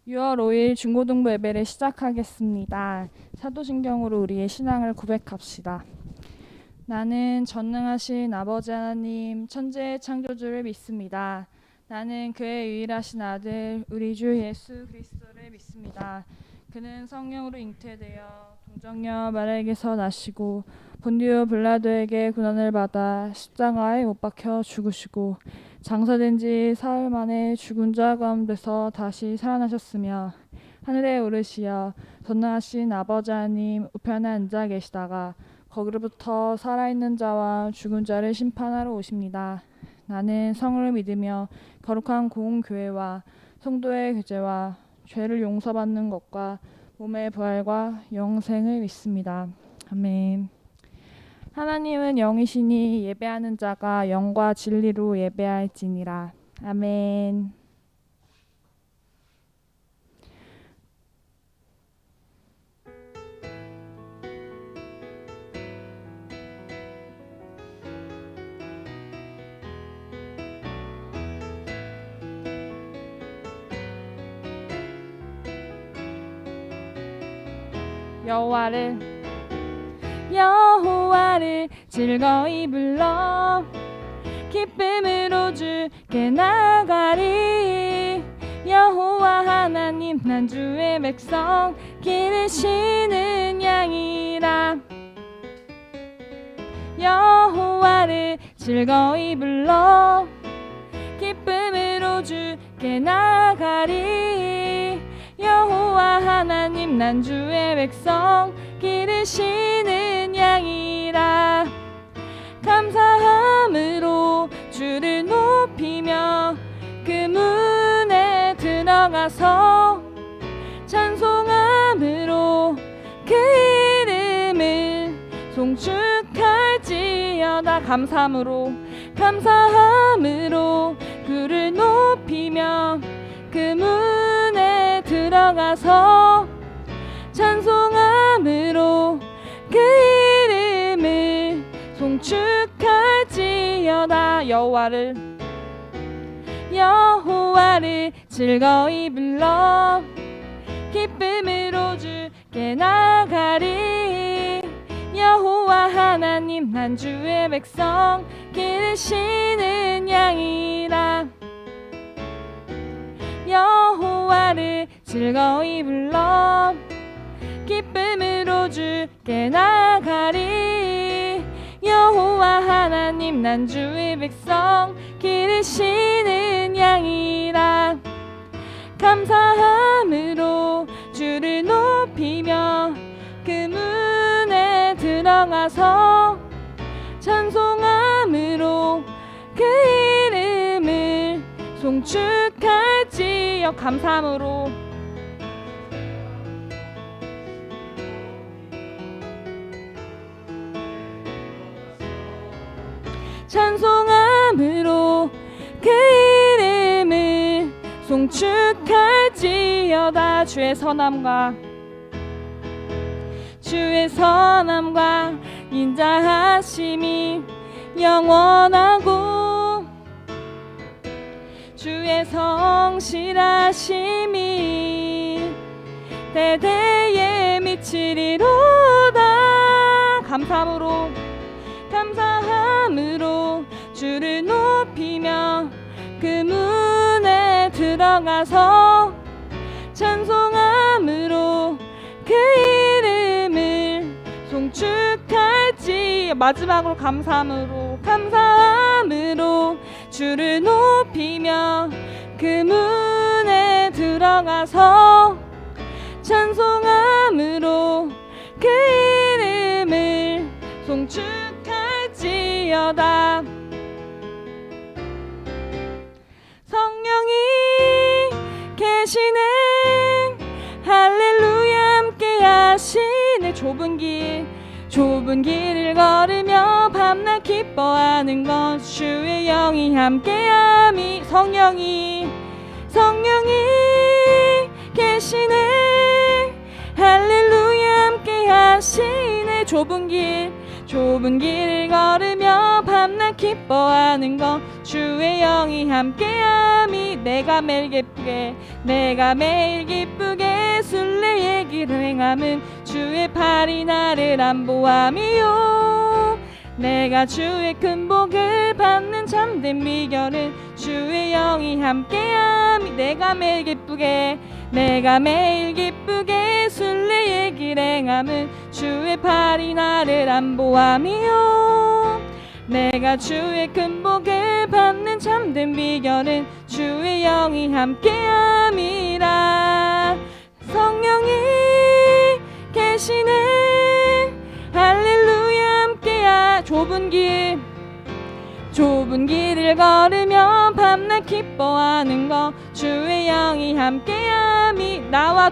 6월 5일 중고등부 예배를 시작하겠습니다. 사도신경으로 우리의 신앙을 고백합시다. 나는 전능하신 아버지 하나님 천지의 창조주를 믿습니다. 나는 그의 유일하신 아들 우리 주 예수 그리스도를 믿습니다. 그는 성령으로 잉태되어 동정녀 마리아에게서 나시고 본디오 빌라도에게 고난을 받아 십자가에 못 박혀 죽으시고 장사된 지 사흘 만에 죽은 자 가운데서 다시 살아나셨으며 하늘에 오르시어 전능하신 아버지 하나님 우편에 앉아 계시다가 거기로부터 살아있는 자와 죽은 자를 심판하러 오십니다. 나는 성을 믿으며 거룩한 공교회와 성도의 교제와 죄를 용서받는 것과 몸의 부활과 영생을 믿습니다. 아멘. 하나님은 영이시니 예배하는 자가 영과 진리로 예배할지니라. 아멘. 여호와를 즐거이 불러 기쁨으로 주께 나가리. 여호와 하나님 난 주의 백성 기르시는 양이라. 여호와를 즐거이 불러 기쁨으로 주께 나가리. 여호와 하나님 난 주의 백성 기르시는 양이라. 감사함으로 주를 높이며 그 문에 들어가서 찬송함으로 그 이름을 송축할지어다. 감사함으로 그를 높이며 그 문에 들어가서 찬송함으로 그 이름을 송축할지어다. 여호와를 즐거이 불러 기쁨으로 주께 나가리. 여호와 하나님 난 주의 백성 기르시는 양이라. 여호와를 즐거이 불러 기쁨으로 주께 나가리. 여호와 하나님 난 주의 백성 기르시는 양이라. 감사함으로 주를 높이며 그 문에 들어가서 찬송함으로 그 이름을 송축할지어. 감사함으로 찬송함으로 그 이름을 송축할지어다. 주의 선함과 인자하심이 영원하고 주의 성실하심이 대대에 미치리로다. 감사함으로 주를 높이며 그 문에 들어가서 찬송함으로 그 이름을 송축할지. 마지막으로 감사함으로 주를 높이며 그 문에 들어가서 찬송함으로 그 이름을 송축할지어다. 성령이 계시네 할렐루야 함께 하시네. 좁은 길을 걸으며 밤낮 기뻐하는 것 주의 영이 함께함이. 성령이 계시네 할렐루야 함께 하시네. 좁은 좁은 길을 걸으며 밤낮 기뻐하는 것 주의 영이 함께함이 내가 매일 기쁘게 순례의 길을 행함은 주의 팔이 나를 안보함이요 내가 주의 큰 복을 받는 참된 비결은 주의 영이 함께함이 내가 매일 기쁘게 순례의 길 행함은 주의 팔이 나를 안보함이요 내가 주의 큰 복을 받는 참된 비결은 주의 영이 함께함이라 성령이 계시네 할렐루야 함께야 좁은 길을 걸으며 밤낮 기뻐하는 것 주의 영이 함께함이 나와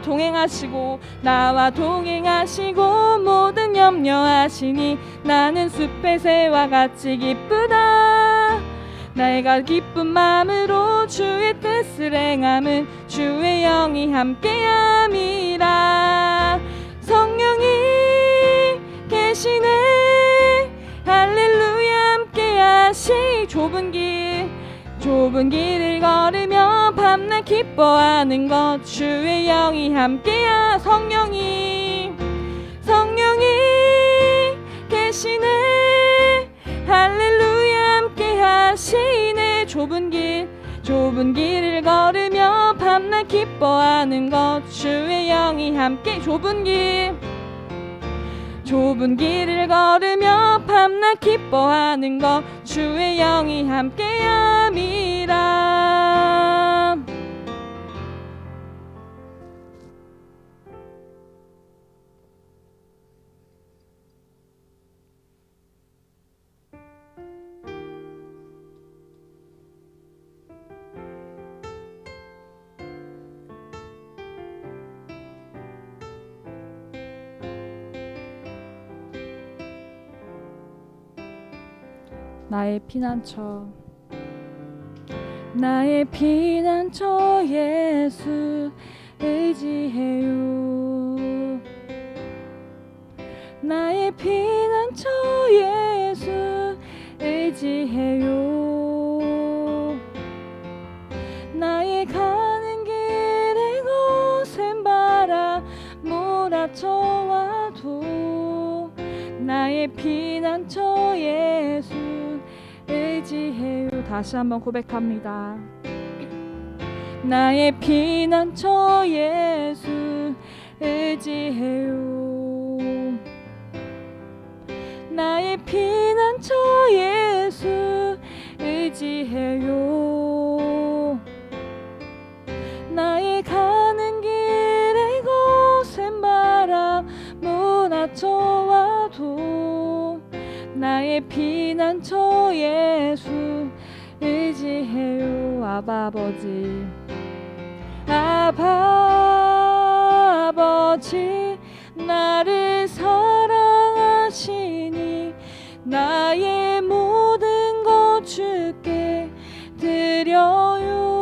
동행하시고 모든 염려하시니 나는 숲의 새와 같이 기쁘다 내가 기쁜 마음으로 주의 뜻을 행함은 주의 영이 함께함이라 성령이 계시네 할렐루야 함께하시 좁은 길을 걸으며 밤낮 기뻐하는 것 주의 영이 함께야 성령이 계시네 할렐루야 함께하시네 좁은 길을 걸으며 밤낮 기뻐하는 것 주의 영이 함께 좁은 길을 걸으며 밤낮 기뻐하는 것 주의 영이 함께함이라 나의 피난처 예수 의지해요 나의 피난처 예수 의지해요 나의 가는 길에 거센 바람 몰아쳐와도 나의 피난처 예수 의지해요 다시 한번 고백합니다 나의 피난처 예수 의지해요 나의 피난처 예수 의지해요 나의 가는 길에 거센 바람 몰아쳐와도 나의 피난처 예수 의지해요 아버지 아버지 나를 사랑하시니 나의 모든 것 주께 드려요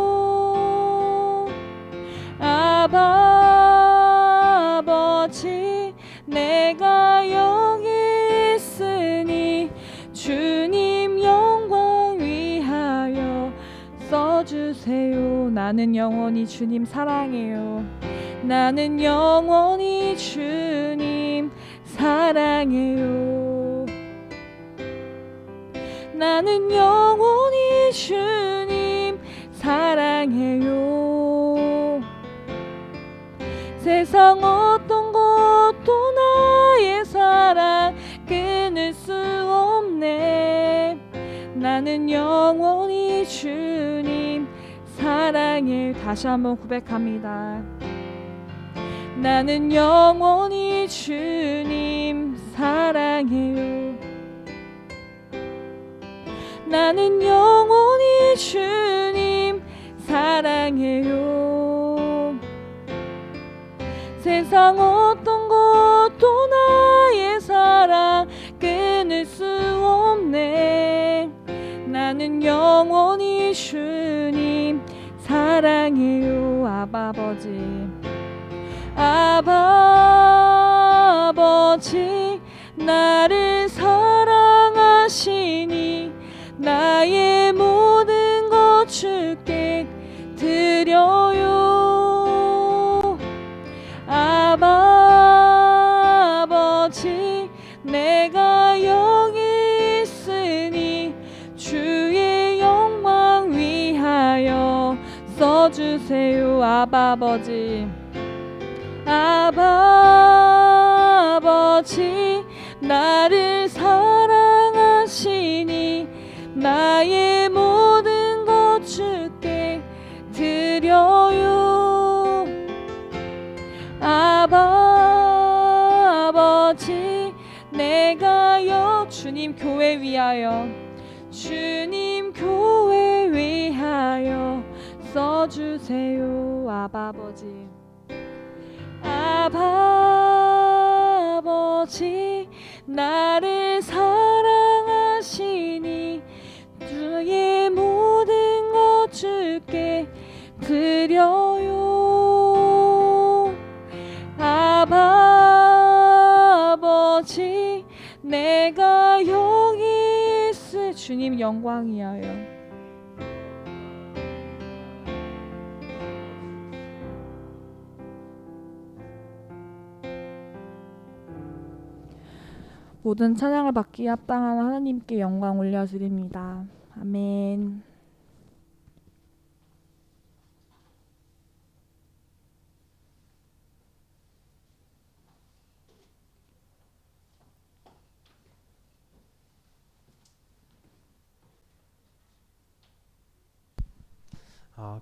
아버지 내가 여기 있으니 주님 영광 위하여 써주세요 나는 영원히 주님 사랑해요 나는 영원히 주님 사랑해요 나는 영원히 주님 사랑해요 세상 어떤 것도 나의 사랑 끊을 수 없네 나는 영원히 주님 사랑해 다시 한번 고백합니다 나는 영원히 주님 사랑해요 나는 영원히 주님 사랑해요 세상 어떤 것도 나의 사랑 끊을 수 없네 나는 영원히 주님 사랑해요 아버지 아버지 나를 사랑해요 아버지 나를 사랑하시니 나의 모든 것 주께 드려요. 아버지 내가 주님 교회 위하여 주님 교회 위하여 써주세요. 아버지 아버지 나를 사랑하시니 주의 모든 것 주께 드려요. 아버지 내가 여기 있을 주님 영광 위하여 모든 찬양을 받기에 합당한 하나님께 영광 올려드립니다. 아멘.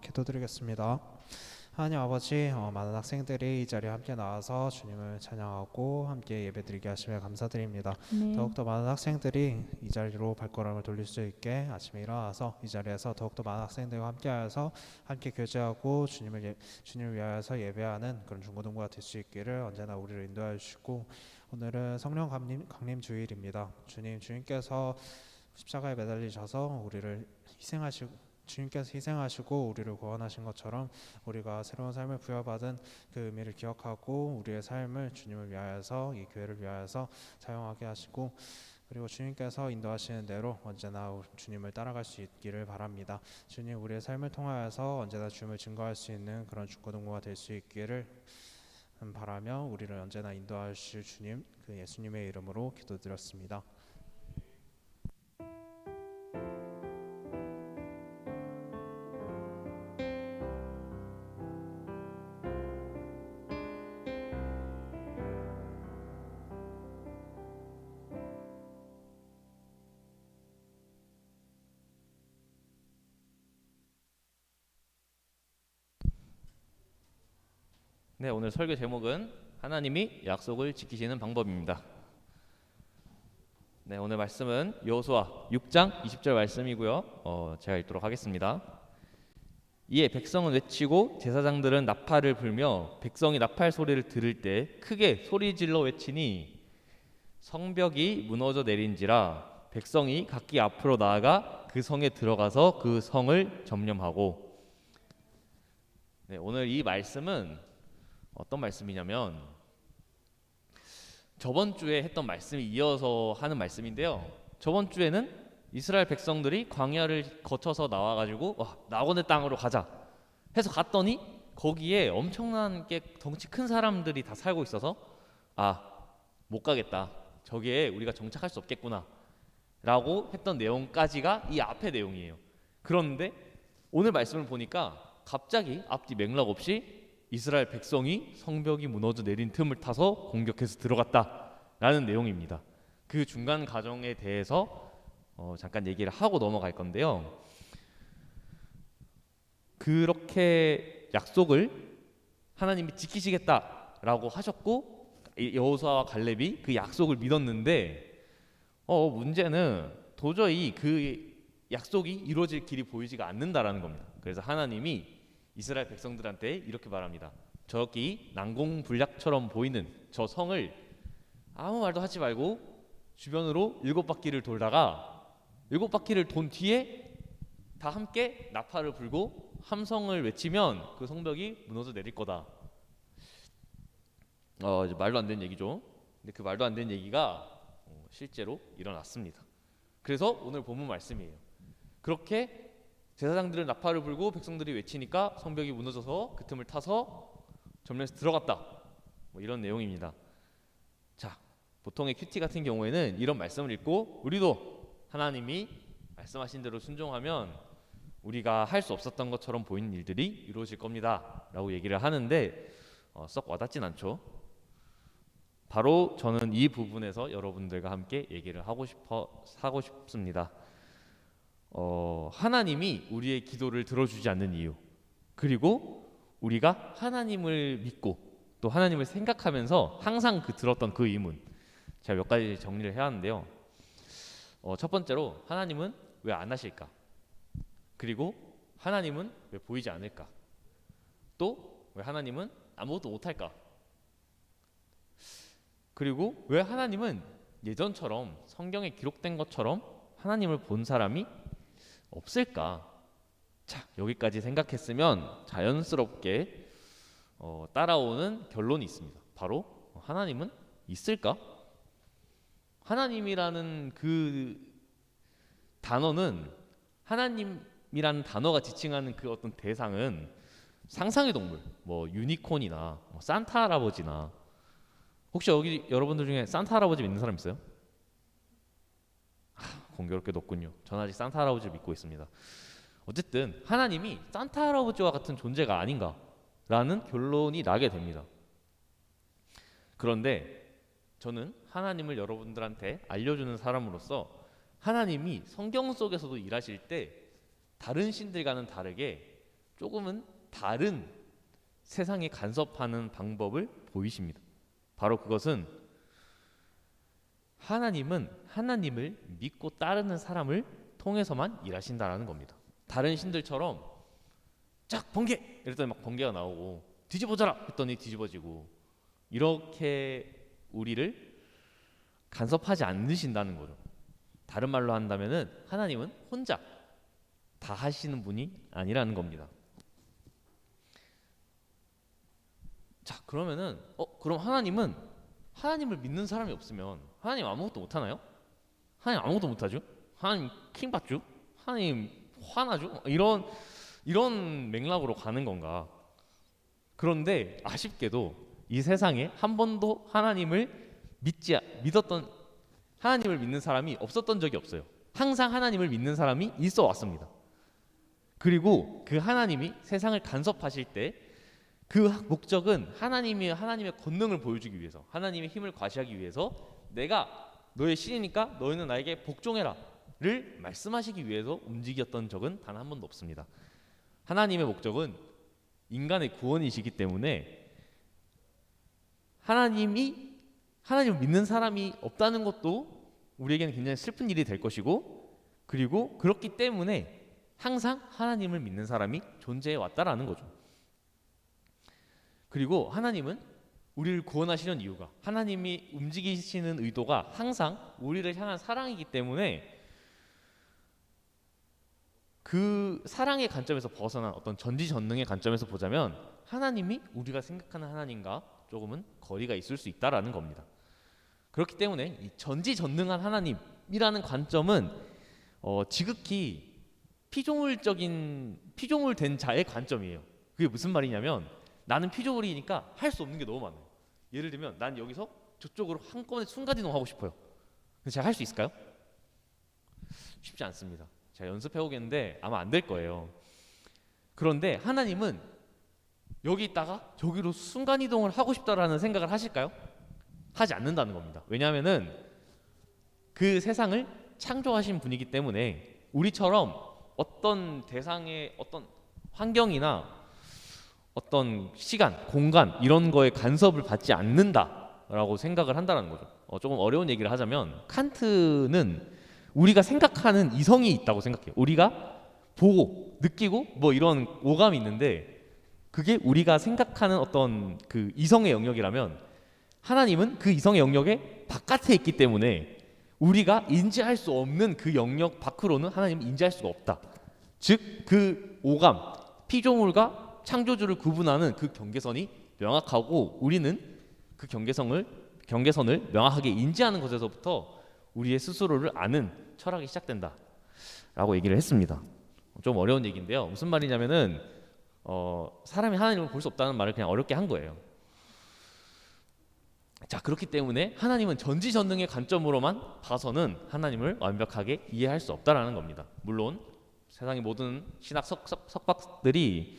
기도드리겠습니다. 하나님 아버지, 많은 학생들이 이 자리에 함께 나와서 주님을 찬양하고 함께 예배드리게 하시며 감사드립니다. 네. 더욱더 많은 학생들이 이 자리로 발걸음을 돌릴 수 있게 아침에 일어나서 이 자리에서 더욱더 많은 학생들과 함께하여서 함께 교제하고 주님을 위하여서 예배하는 그런 중고등부가 될 수 있기를 언제나 우리를 인도하여 주시고, 오늘은 성령 강림 주일입니다. 주님께서 십자가에 매달리셔서 우리를 주님께서 희생하시고 우리를 구원하신 것처럼 우리가 새로운 삶을 부여받은 그 의미를 기억하고 우리의 삶을 주님을 위하여서, 이 교회를 위하여서 사용하게 하시고, 그리고 주님께서 인도하시는 대로 언제나 주님을 따라갈 수 있기를 바랍니다. 주님, 우리의 삶을 통하여서 언제나 주님을 증거할 수 있는 그런 중고등부가 될 수 있기를 바라며 우리를 언제나 인도하실 주님, 그 예수님의 이름으로 기도드렸습니다. 네, 오늘 설교 제목은 하나님이 약속을 지키시는 방법입니다. 네, 오늘 말씀은 여호수아 6장 20절 말씀이고요. 제가 읽도록 하겠습니다. 이에 백성은 외치고 제사장들은 나팔을 불며 백성이 나팔 소리를 들을 때 크게 소리질러 외치니 성벽이 무너져 내린지라 백성이 각기 앞으로 나아가 그 성에 들어가서 그 성을 점령하고. 네, 오늘 이 말씀은 어떤 말씀이냐면 저번 주에 했던 말씀이 이어서 하는 말씀인데요. 저번 주에는 이스라엘 백성들이 광야를 거쳐서 나와가지고 낙원의 땅으로 가자 해서 갔더니 거기에 엄청난 게 덩치 큰 사람들이 다 살고 있어서 못 가겠다, 저기에 우리가 정착할 수 없겠구나 라고 했던 내용까지가 이 앞의 내용이에요. 그런데 오늘 말씀을 보니까 갑자기 앞뒤 맥락 없이 이스라엘 백성이 성벽이 무너져 내린 틈을 타서 공격해서 들어갔다라는 내용입니다. 그 중간 과정에 대해서 잠깐 얘기를 하고 넘어갈 건데요. 그렇게 약속을 하나님이 지키시겠다라고 하셨고 여호수아와 갈렙이 그 약속을 믿었는데 문제는 도저히 그 약속이 이루어질 길이 보이지가 않는다라는 겁니다. 그래서 하나님이 이스라엘 백성들한테 이렇게 말합니다. 저기 난공불락처럼 보이는 저 성을 아무 말도 하지 말고 주변으로 7바퀴를 돌다가 7바퀴를 돈 뒤에 다 함께 나팔을 불고 함성을 외치면 그 성벽이 무너져 내릴 거다. 이제 말도 안 되는 얘기죠. 근데 그 말도 안 되는 얘기가 실제로 일어났습니다. 그래서 오늘 본문 말씀이에요. 그렇게 제사장들은 나팔을 불고 백성들이 외치니까 성벽이 무너져서 그 틈을 타서 점령해서 들어갔다, 이런 내용입니다. 자, 보통의 큐티 같은 경우에는 이런 말씀을 읽고 우리도 하나님이 말씀하신 대로 순종하면 우리가 할 수 없었던 것처럼 보이는 일들이 이루어질 겁니다 라고 얘기를 하는데, 썩 와닿진 않죠. 바로 저는 이 부분에서 여러분들과 함께 얘기를 하고 싶습니다. 하나님이 우리의 기도를 들어주지 않는 이유, 그리고 우리가 하나님을 믿고 또 하나님을 생각하면서 항상 들었던 그 의문, 제가 몇 가지 정리를 해야 하는데요. 첫 번째로 하나님은 왜 안 하실까? 그리고 하나님은 왜 보이지 않을까? 또 왜 하나님은 아무것도 못할까? 그리고 왜 하나님은 예전처럼 성경에 기록된 것처럼 하나님을 본 사람이 없을까? 자, 여기까지 생각했으면 자연스럽게 따라오는 결론이 있습니다. 바로 하나님은 있을까? 하나님이라는 그 단어는, 하나님이라는 단어가 지칭하는 그 어떤 대상은 상상의 동물, 뭐 유니콘이나 뭐 산타 할아버지나, 혹시 여기 여러분들 중에 산타 할아버지 믿는 사람 있어요? 공교롭게 높군요. 전 아직 산타 할아버지를 믿고 있습니다. 어쨌든 하나님이 산타 할아버지와 같은 존재가 아닌가라는 결론이 나게 됩니다. 그런데 저는 하나님을 여러분들한테 알려주는 사람으로서 하나님이 성경 속에서도 일하실 때 다른 신들과는 다르게 조금은 다른 세상에 간섭하는 방법을 보이십니다. 바로 그것은 하나님은 하나님을 믿고 따르는 사람을 통해서만 일하신다라는 겁니다. 다른 신들처럼 쫙 번개! 이랬더니 막 번개가 나오고, 뒤집어져라! 했더니 뒤집어지고, 이렇게 우리를 간섭하지 않으신다는 거죠. 다른 말로 한다면은 하나님은 혼자 다 하시는 분이 아니라는 겁니다. 자, 그러면은 그럼 하나님을 믿는 사람이 없으면 하나님 아무것도 못 하나요? 하나님 아무것도 못 하죠? 하나님 킹 받죠? 하나님 화나죠? 이런 맥락으로 가는 건가? 그런데 아쉽게도 이 세상에 한 번도 하나님을 믿는 사람이 없었던 적이 없어요. 항상 하나님을 믿는 사람이 있어 왔습니다. 그리고 그 하나님이 세상을 간섭하실 때 그 목적은 하나님의 권능을 보여주기 위해서, 하나님의 힘을 과시하기 위해서, 내가 너의 신이니까 너희는 나에게 복종해라를 말씀하시기 위해서 움직였던 적은 단 한 번도 없습니다. 하나님의 목적은 인간의 구원이시기 때문에 하나님을 믿는 사람이 없다는 것도 우리에게는 굉장히 슬픈 일이 될 것이고, 그리고 그렇기 때문에 항상 하나님을 믿는 사람이 존재해 왔다라는 거죠. 그리고 하나님은 우리를 구원하시는 이유가, 하나님이 움직이시는 의도가 항상 우리를 향한 사랑이기 때문에 그 사랑의 관점에서 벗어난 어떤 전지전능의 관점에서 보자면 하나님이 우리가 생각하는 하나님과 조금은 거리가 있을 수 있다라는 겁니다. 그렇기 때문에 이 전지전능한 하나님이라는 관점은 지극히 피조물된 자의 관점이에요. 그게 무슨 말이냐면, 나는 피조물이니까 할 수 없는 게 너무 많아요. 예를 들면 난 여기서 저쪽으로 한꺼번에 순간이동 하고 싶어요. 근데 제가 할 수 있을까요? 쉽지 않습니다. 제가 연습해 오겠는데 아마 안 될 거예요. 그런데 하나님은 여기 있다가 저기로 순간이동을 하고 싶다라는 생각을 하실까요? 하지 않는다는 겁니다. 왜냐하면은 그 세상을 창조하신 분이기 때문에 우리처럼 어떤 대상의 어떤 환경이나 어떤 시간, 공간 이런 거에 간섭을 받지 않는다라고 생각을 한다는 거죠. 조금 어려운 얘기를 하자면 칸트는 우리가 생각하는 이성이 있다고 생각해요. 우리가 보고 느끼고 뭐 이런 오감이 있는데, 그게 우리가 생각하는 어떤 그 이성의 영역이라면 하나님은 그 이성의 영역의 바깥에 있기 때문에 우리가 인지할 수 없는 그 영역 밖으로는 하나님은 인지할 수가 없다. 즉 그 오감, 피조물과 창조주를 구분하는 그 경계선이 명확하고, 우리는 그 경계선을 명확하게 인지하는 것에서부터 우리의 스스로를 아는 철학이 시작된다라고 얘기를 했습니다. 좀 어려운 얘기인데요. 무슨 말이냐면은 사람이 하나님을 볼 수 없다는 말을 그냥 어렵게 한 거예요. 자, 그렇기 때문에 하나님은 전지전능의 관점으로만 봐서는 하나님을 완벽하게 이해할 수 없다라는 겁니다. 물론 세상의 모든 신학 석박들이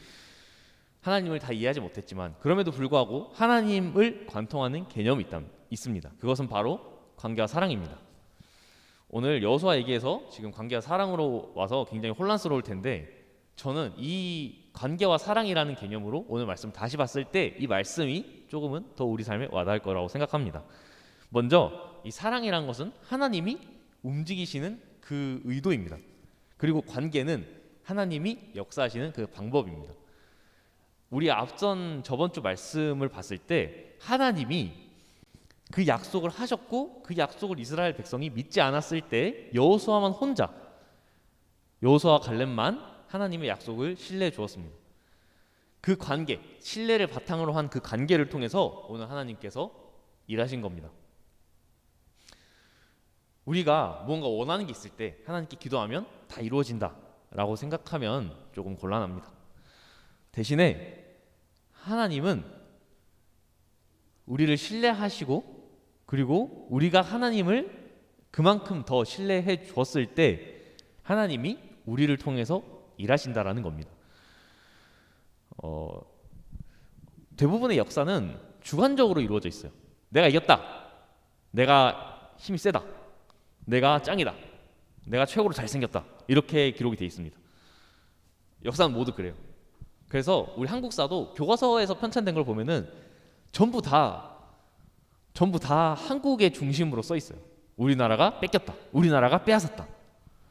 하나님을 다 이해하지 못했지만 그럼에도 불구하고 하나님을 관통하는 개념이 있습니다. 그것은 바로 관계와 사랑입니다. 오늘 여호수아 얘기에서 지금 관계와 사랑으로 와서 굉장히 혼란스러울 텐데 저는 이 관계와 사랑이라는 개념으로 오늘 말씀 다시 봤을 때 이 말씀이 조금은 더 우리 삶에 와닿을 거라고 생각합니다. 먼저 이 사랑이라는 것은 하나님이 움직이시는 그 의도입니다. 그리고 관계는 하나님이 역사하시는 그 방법입니다. 우리 앞선 저번 주 말씀을 봤을 때 하나님이 그 약속을 하셨고 그 약속을 이스라엘 백성이 믿지 않았을 때 여호수아만 혼자 여호수아와 갈렙만 하나님의 약속을 신뢰해 주었습니다. 그 관계, 신뢰를 바탕으로 한 그 관계를 통해서 오늘 하나님께서 일하신 겁니다. 우리가 무언가 원하는 게 있을 때 하나님께 기도하면 다 이루어진다 라고 생각하면 조금 곤란합니다. 대신에 하나님은 우리를 신뢰하시고 그리고 우리가 하나님을 그만큼 더 신뢰해 주었을 때 하나님이 우리를 통해서 일하신다라는 겁니다. 대부분의 역사는 주관적으로 이루어져 있어요. 내가 이겼다. 내가 힘이 세다. 내가 짱이다. 내가 최고로 잘생겼다. 이렇게 기록이 되어 있습니다. 역사는 모두 그래요. 그래서 우리 한국사도 교과서에서 편찬된 걸 보면은 전부 다 한국의 중심으로 써 있어요. 우리나라가 뺏겼다. 우리나라가 빼앗았다.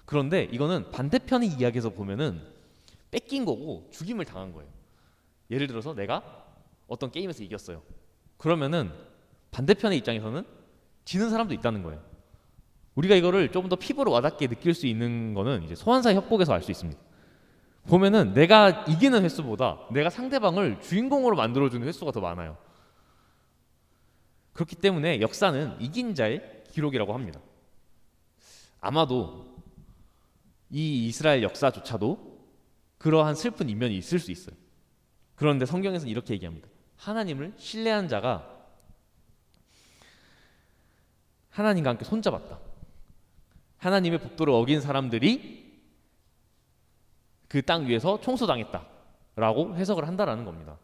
그런데 이거는 반대편의 이야기에서 보면은 뺏긴 거고 죽임을 당한 거예요. 예를 들어서 내가 어떤 게임에서 이겼어요. 그러면은 반대편의 입장에서는 지는 사람도 있다는 거예요. 우리가 이거를 조금 더 피부로 와닿게 느낄 수 있는 거는 이제 소환사 협곡에서 알 수 있습니다. 보면은 내가 이기는 횟수보다 내가 상대방을 주인공으로 만들어주는 횟수가 더 많아요. 그렇기 때문에 역사는 이긴 자의 기록이라고 합니다. 아마도 이 이스라엘 역사조차도 그러한 슬픈 이면이 있을 수 있어요. 그런데 성경에서는 이렇게 얘기합니다. 하나님을 신뢰한 자가 하나님과 함께 손잡았다. 하나님의 법도를 어긴 사람들이 그 땅 위에서 총소당했다 라고 해석을 한다라는 겁니다.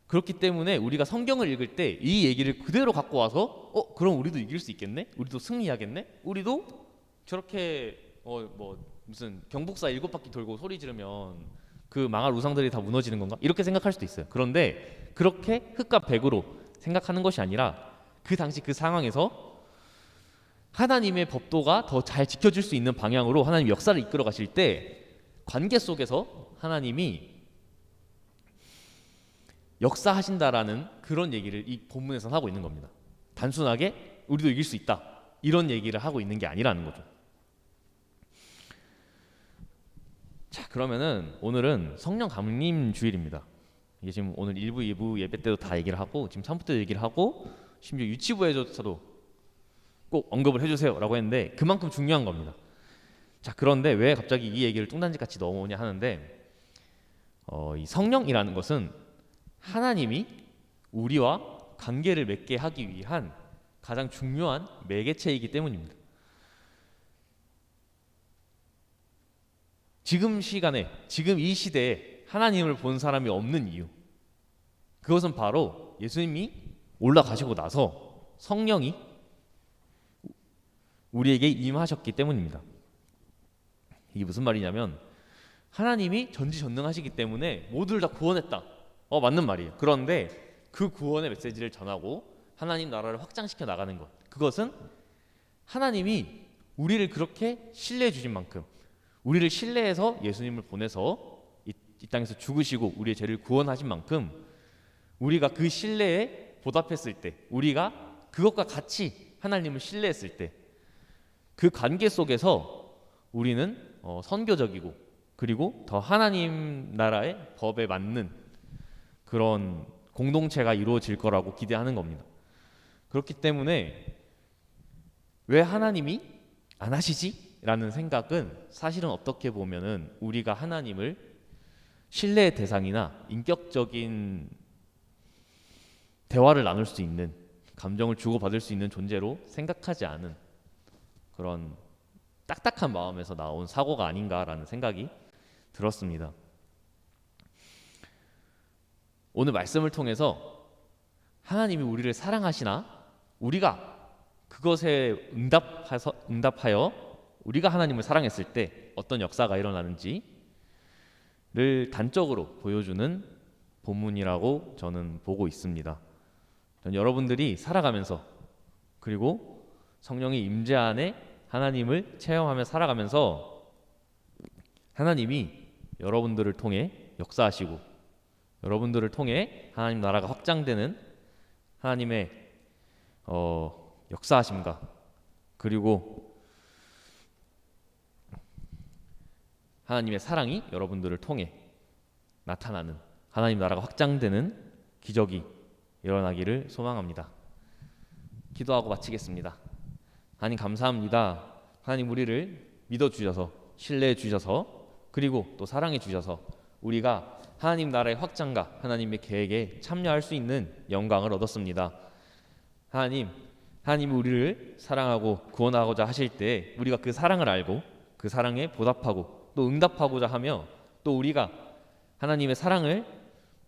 그렇기 때문에 우리가 성경을 읽을 때 이 얘기를 그대로 갖고 와서 그럼 우리도 이길 수 있겠네? 우리도 승리하겠네? 우리도 저렇게 무슨 경북사 7바퀴 돌고 소리 지르면 그 망할 우상들이 다 무너지는 건가? 이렇게 생각할 수도 있어요. 그런데 그렇게 흙과 백으로 생각하는 것이 아니라 그 당시 그 상황에서 하나님의 법도가 더 잘 지켜질 수 있는 방향으로 하나님 역사를 이끌어 가실 때 관계 속에서 하나님이 역사하신다라는 그런 얘기를 이 본문에서는 하고 있는 겁니다. 단순하게 우리도 이길 수 있다 이런 얘기를 하고 있는 게 아니라는 거죠. 자, 그러면은 오늘은 성령 감림 주일입니다. 이게 지금 오늘 1부, 2부 예배 때도 다 얘기를 하고 지금 3부 때도 얘기를 하고 심지어 유치부에서도 꼭 언급을 해주세요 라고 했는데 그만큼 중요한 겁니다. 자, 그런데 왜 갑자기 이 얘기를 뚱딴지같이 넘어오냐 하는데 이 성령이라는 것은 하나님이 우리와 관계를 맺게 하기 위한 가장 중요한 매개체이기 때문입니다. 지금 시간에, 지금 이 시대에 하나님을 본 사람이 없는 이유, 그것은 바로 예수님이 올라가시고 나서 성령이 우리에게 임하셨기 때문입니다. 이게 무슨 말이냐면 하나님이 전지전능하시기 때문에 모두를 다 구원했다. 맞는 말이에요. 그런데 그 구원의 메시지를 전하고 하나님 나라를 확장시켜 나가는 것, 그것은 하나님이 우리를 그렇게 신뢰해 주신 만큼, 우리를 신뢰해서 예수님을 보내서 이 땅에서 죽으시고 우리의 죄를 구원하신 만큼 우리가 그 신뢰에 보답했을 때, 우리가 그것과 같이 하나님을 신뢰했을 때 그 관계 속에서 우리는 선교적이고 그리고 더 하나님 나라의 법에 맞는 그런 공동체가 이루어질 거라고 기대하는 겁니다. 그렇기 때문에 왜 하나님이 안 하시지? 라는 생각은 사실은 어떻게 보면은 우리가 하나님을 신뢰의 대상이나 인격적인 대화를 나눌 수 있는, 감정을 주고받을 수 있는 존재로 생각하지 않은 그런 딱딱한 마음에서 나온 사고가 아닌가라는 생각이 들었습니다. 오늘 말씀을 통해서 하나님이 우리를 사랑하시나 우리가 그것에 응답하여 우리가 하나님을 사랑했을 때 어떤 역사가 일어나는지를 단적으로 보여주는 본문이라고 저는 보고 있습니다. 전 여러분들이 살아가면서 그리고 성령의 임재 안에 하나님을 체험하며 살아가면서 하나님이 여러분들을 통해 역사하시고 여러분들을 통해 하나님 나라가 확장되는 하나님의 역사하심과 그리고 하나님의 사랑이 여러분들을 통해 나타나는 하나님 나라가 확장되는 기적이 일어나기를 소망합니다. 기도하고 마치겠습니다. 하나님 감사합니다. 하나님 우리를 믿어주셔서 신뢰해 주셔서 그리고 또 사랑해 주셔서 우리가 하나님 나라의 확장과 하나님의 계획에 참여할 수 있는 영광을 얻었습니다. 하나님이 우리를 사랑하고 구원하고자 하실 때 우리가 그 사랑을 알고 그 사랑에 보답하고 또 응답하고자 하며 또 우리가 하나님의 사랑을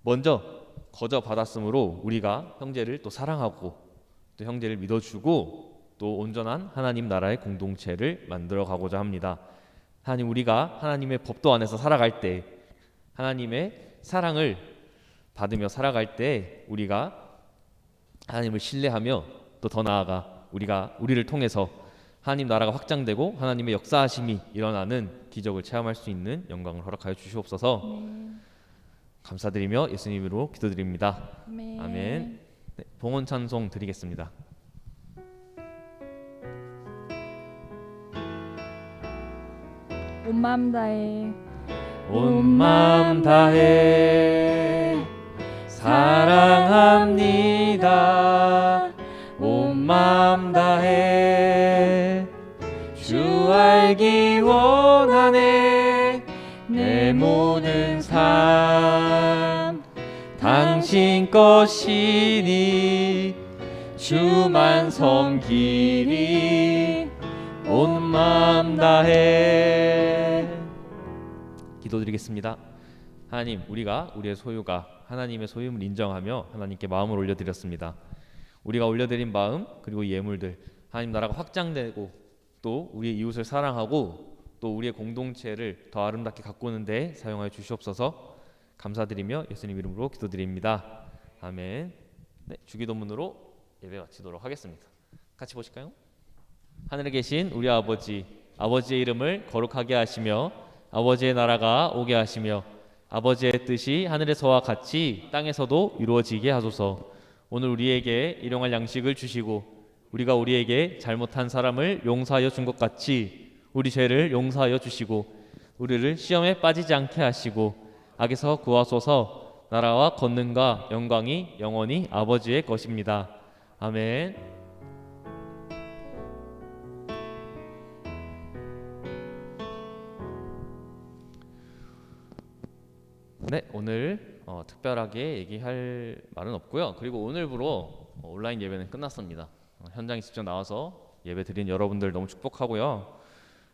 먼저 거저 받았으므로 우리가 형제를 또 사랑하고 또 형제를 믿어주고 또 온전한 하나님 나라의 공동체를 만들어 가고자 합니다. 하나님 우리가 하나님의 법도 안에서 살아갈 때 하나님의 사랑을 받으며 살아갈 때 우리가 하나님을 신뢰하며 또 더 나아가 우리를 통해서 하나님 나라가 확장되고 하나님의 역사하심이 일어나는 기적을 체험할 수 있는 영광을 허락하여 주시옵소서. 감사드리며 예수님 이름으로 기도드립니다. 아멘. 네, 봉헌 찬송 드리겠습니다. 온 마음 다해 온 마음 다해 사랑합니다. 온 마음 다해 주 알기 원하네. 내 모든 삶 당신 것이니 주만 섬기리. 온 마음 다해. 기도드리겠습니다. 하나님, 우리가 우리의 소유가 하나님의 소유임을 인정하며 하나님께 마음을 올려드렸습니다. 우리가 올려드린 마음 그리고 이 예물들 하나님 나라가 확장되고 또 우리의 이웃을 사랑하고 또 우리의 공동체를 더 아름답게 가꾸는 데 사용하여 주시옵소서. 감사드리며 예수님 이름으로 기도드립니다. 아멘. 네, 주기도문으로 예배 마치도록 하겠습니다. 같이 보실까요? 하늘에 계신 우리 아버지, 아버지의 이름을 거룩하게 하시며 아버지의 나라가 오게 하시며 아버지의 뜻이 하늘에서와 같이 땅에서도 이루어지게 하소서. 오늘 우리에게 일용할 양식을 주시고 우리가 우리에게 잘못한 사람을 용서하여 준 것 같이 우리 죄를 용서하여 주시고 우리를 시험에 빠지지 않게 하시고 악에서 구하소서. 나라와 권능과 영광이 영원히 아버지의 것입니다. 아멘. 네, 오늘 특별하게 얘기할 말은 없고요. 그리고 오늘부로 온라인 예배는 끝났습니다. 현장에 직접 나와서 예배 드린 여러분들 너무 축복하고요.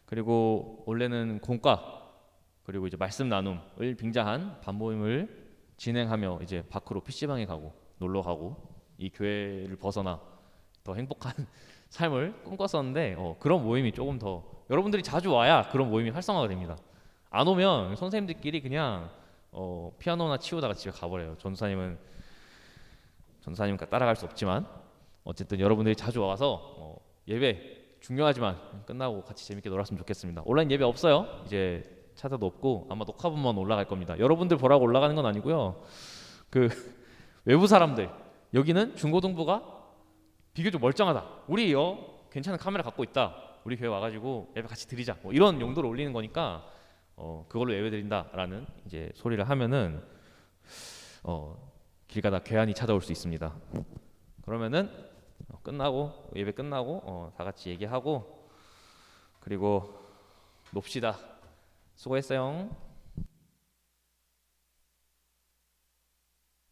그리고 원래는 공과 그리고 이제 말씀 나눔을 빙자한 반모임을 진행하며 이제 밖으로 PC방에 가고 놀러 가고 이 교회를 벗어나 더 행복한 삶을 꿈꿨었는데 그런 모임이 조금 더 여러분들이 자주 와야 그런 모임이 활성화가 됩니다. 안 오면 선생님들끼리 그냥 피아노나 치우다가 집에 가버려요. 전사님은 따라갈 수 없지만 어쨌든 여러분들이 자주 와서 예배 중요하지만 끝나고 같이 재밌게 놀았으면 좋겠습니다. 온라인 예배 없어요. 이제 차자도 없고 아마 녹화본만 올라갈 겁니다. 여러분들 보라고 올라가는 건 아니고요. 그 외부 사람들 여기는 중고등부가 비교적 멀쩡하다. 우리 괜찮은 카메라 갖고 있다. 우리 교회 와가지고 예배 같이 드리자. 뭐 이런 용도로 올리는 거니까 그걸로 예배 드린다라는 이제 소리를 하면은 길 가다 괴한이 찾아올 수 있습니다. 그러면은 끝나고 예배 끝나고 다 같이 얘기하고 그리고 놉시다. 수고했어요.